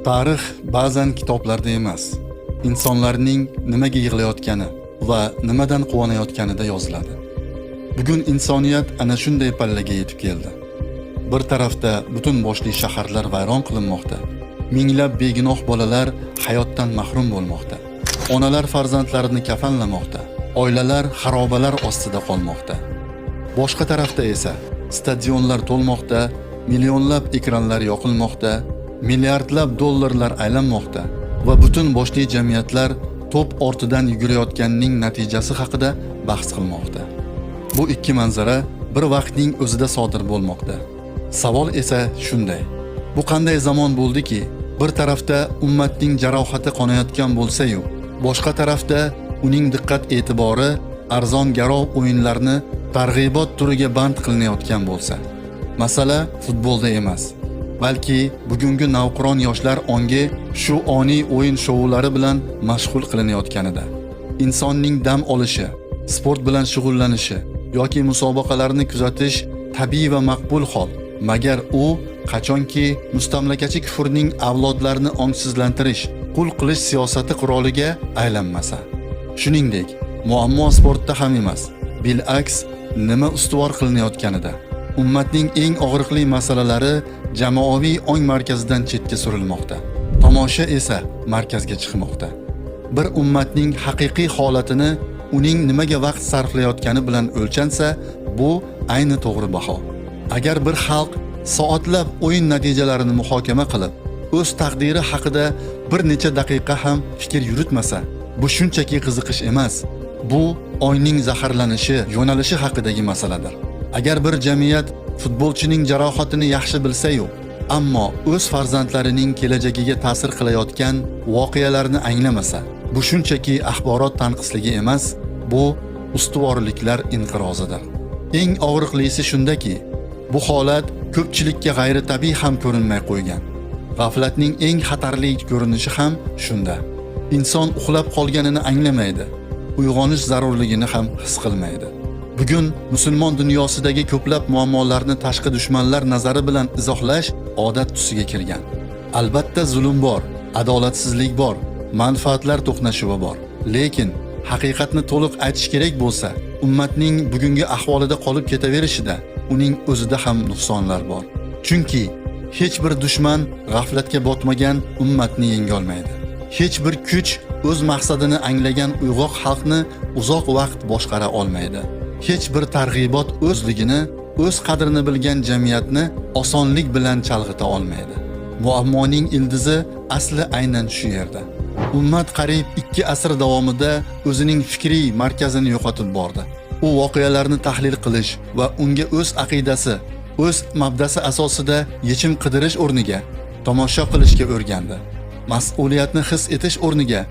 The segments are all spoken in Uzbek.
Tarix ba'zan kitoblarda emas, insonlarning nimaga yig'layotgani va nimadan quvonayotganida yoziladi. Bugun insoniyat ana shunday pallaga yetib keldi. Bir tarafda butun boshli shaharlar vayron qilinmoqda. Minglab begunoh bolalar hayotdan mahrum bo'lmoqda. Onalar farzandlarini kafanlamoqda. Oilalar xarobalar ostida qolmoqda. Boshqa tarafda esa stadionlar to'lmoqda, millionlab ekranlar yoqilmoqda, milliardlab dollarlar aylanmoqda va butun boshli jamiyatlar to'p ortidan yugurayotganning natijasi haqida bahs qilmoqda. Bu ikki manzara bir vaqtning o'zida sodir bo'lmoqda. Savol esa shunday: bu qanday zamon bo'ldiki, bir tarafda ummatning jarohati qonayotgan bo'lsa-yu, boshqa tarafda uning diqqat e'tibori arzon garov o'yinlarni targ'ibot turiga band qilinayotgan bo'lsa. Masala futbolda emas, balki bugungi navqiron yoshlar ongi shu oniy o'yin shoulari bilan mashg'ul qilinayotganida. Insonning dam olishi, sport bilan shug'ullanishi yoki musobaqalarni kuzatish tabiiy va maqbul hol, magar u qachonki mustamlakachi kufrning avlodlarini ongsizlantirish, qul qilish siyosati quroliga aylanmasa. Shuningdek, muammo sportda ham emas, bil'aks nima ustuvor qilinayotganida. Ummatning eng og'riqli masalalari jamoaviy ong markazidan chetga surilmoqda. Tomosha esa markazga chiqmoqda. Bir ummatning haqiqiy holatini uning nimaga vaqt sarflayotgani bilan o'lchansa, bu ayni to'g'ri baho. Agar bir xalq soatlab o'yin natijalarini muhokama qilib, o'z taqdiri haqida bir necha daqiqa ham fikr yuritmasa, bu shunchaki qiziqish emas. Bu oyning zaharlanishi, yo'nalishi haqidagi masaladir. Agar bir jamiyat futbolchining jarohatini yaxshi bilsa-yu, ammo o'z farzandlarining kelajagiga ta'sir qilayotgan voqealarni anglamasa, bu shunchaki axborot tanqisligi emas, bu ustuvorliklar inqirozidir. Eng og'riqlisi shundaki, bu holat ko'pchilikka g'ayritabiiy ham ko'rinmay qo'ygan. G'aflatning eng xatarli ko'rinishi ham shunda. Inson uxlab qolganini anglamaydi, uyg'onish zarurligini ham his qilmaydi. Bugun musulmon dunyosidagi ko'plab muammolarni tashqi dushmanlar nazari bilan izohlash odat tusiga kirgan. Albatta zulm bor, adolatsizlik bor, manfaatlar to'qnashuvi bor. Lekin haqiqatni to'liq aytish kerak bo'lsa, ummatning bugungi ahvolida qolib ketaverishida uning o'zida ham nuqsonlar bor. Chunki hech bir dushman g'aflatga botmagan ummatni yenga olmaydi. Hech bir kuch o'z maqsadini anglagan uyg'oq xalqni uzoq vaqt boshqara olmaydi. Hech bir targ'ibot o'zligini, o'z qadrini bilgan jamiyatni osonlik bilan chalg'ita olmaydi. Muammoning ildizi asli aynan shu yerda. Ummat qariyb 2 asr davomida o'zining fikriy markazini yo'qotib bordi. U voqealarni tahlil qilish va unga o'z aqidasi, o'z mabdasi asosida yechim qidirish o'rniga tomosha qilishga o'rgandi. Mas'uliyatni his etish o'rniga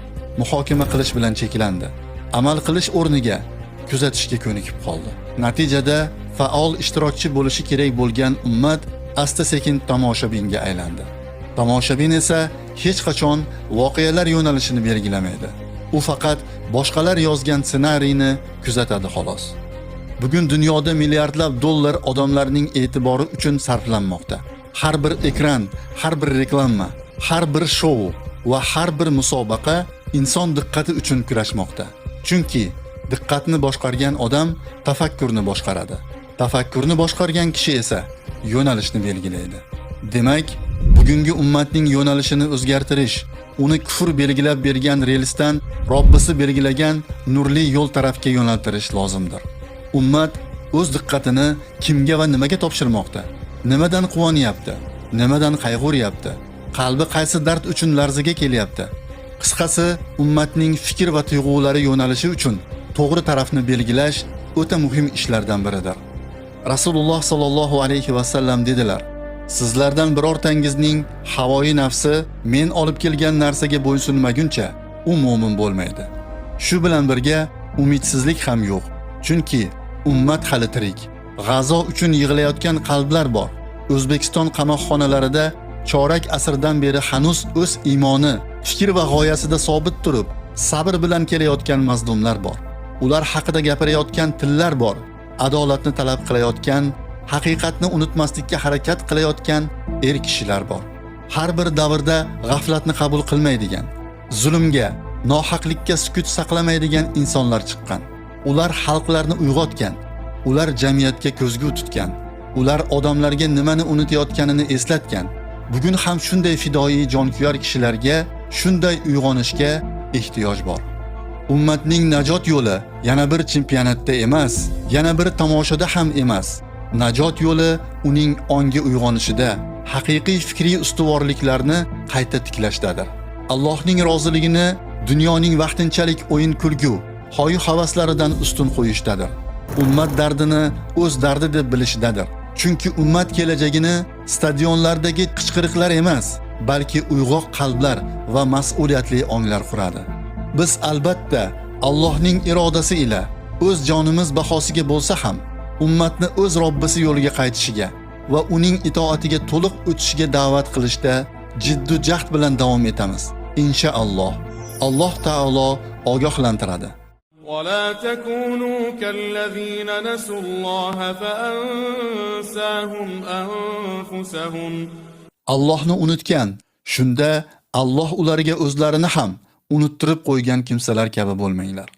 muhokama qilish bilan cheklandi. Amal qilish o'rniga kuzatishga ko'nikib qoldi. Natijada faol ishtirokchi bo'lishi kerak bo'lgan ummat asta-sekin tomoshabinga aylandi. Tomoshabin esa hech qachon voqealar yo'nalishini belgilamaydi. U faqat boshqalar yozgan ssenariyni kuzatadi xolos. Bugun dunyoda milliardlab dollar odamlarning e'tibori uchun sarflanmoqda. Har bir ekran, har bir reklama, har bir shou va har bir musobaqa inson diqqati uchun kurashmoqda. Chunki diqqatni boshqargan odam tafakkurni boshqaradi. Tafakkurni boshqargan kishi esa yo'nalishni belgilaydi. Demak, bugungi ummatning yo'nalishini o'zgartirish, uni kufr belgilab bergan relsdan Robbisi belgilagan nurli yo'l tarafga yo'naltirish lozimdir. Ummat o'z diqqatini kimga va nimaga topshirmoqda? Nimadan quvonyapti? Nimadan qayg'uryapti? Qalbi qaysi dard uchun larzaga kelyapti? Qisqasi, ummatning fikr va tuyg'ulari yo'nalishi uchun to'g'ri tarafni belgilash o'ta muhim ishlardan biridir. Rasululloh sallallohu alayhi va sallam dedilar: sizlardan birortangizning havoyi nafsi men olib kelgan narsaga bo'ysunmaguncha u mu'min bo'lmaydi. Shu bilan birga umidsizlik ham yo'q. Chunki ummat hali tirik. G'azo uchun yig'layotgan qalblar bor. O'zbekiston qamoqxonalarida chorak asrdan beri hanuz o'z iymoni, fikr va g'oyasida sobit turib, sabr bilan kelayotgan mazlumlar bor. Ular haqida gapirayotgan tillar bor. Adolatni talab qilayotgan, haqiqatni unutmaslikka harakat qilayotgan kishilar bor. har bir davrda g'aflatni qabul qilmaydigan, zulmga, nohaqlikka sukut saqlamaydigan insonlar chiqqan. Ular xalqlarni uyg'otgan, ular jamiyatga ko'zgu tutgan, ular odamlarga nimani unutayotganini eslatgan. Bugun ham shunday fidoyi jonkuyar kishilarga, shunday uyg'onishga ehtiyoj bor. Ummatning najot yo'li yana bir chempionatda emas, yana bir tomoshada ham emas. Najot yo'li uning ongi uyg'onishida, haqiqiy fikriy ustuvorliklarni qayta tiklashdadir. Allohning roziligini dunyoning vaqtinchalik o'yin-kulgu, hoyu-havaslaridan ustun qo'yishdadir. Ummat dardini o'z dardi deb bilishdadir. Chunki ummat kelajagini stadionlardagi qichqiriqlar emas, balki uyg'oq qalblar va mas'uliyatli onglar quradi. Biz albatta Allohning irodasi ila o'z jonimiz bahosiga bo'lsa ham ummatni o'z Robbisi yo'liga qaytishiga va uning itoatiga to'liq o'tishiga da'vat qilishda jiddiy jahd bilan davom etamiz. Inshaalloh. Alloh taolo ogohlantiradi. ولا تكونوا كالذين نسوا الله فأنساهم أنفسهم. Allohni unutgan, shunda Alloh ularga o'zlarini ham unuttirib qo'ygan kimsalar kabi bo'lmanglar.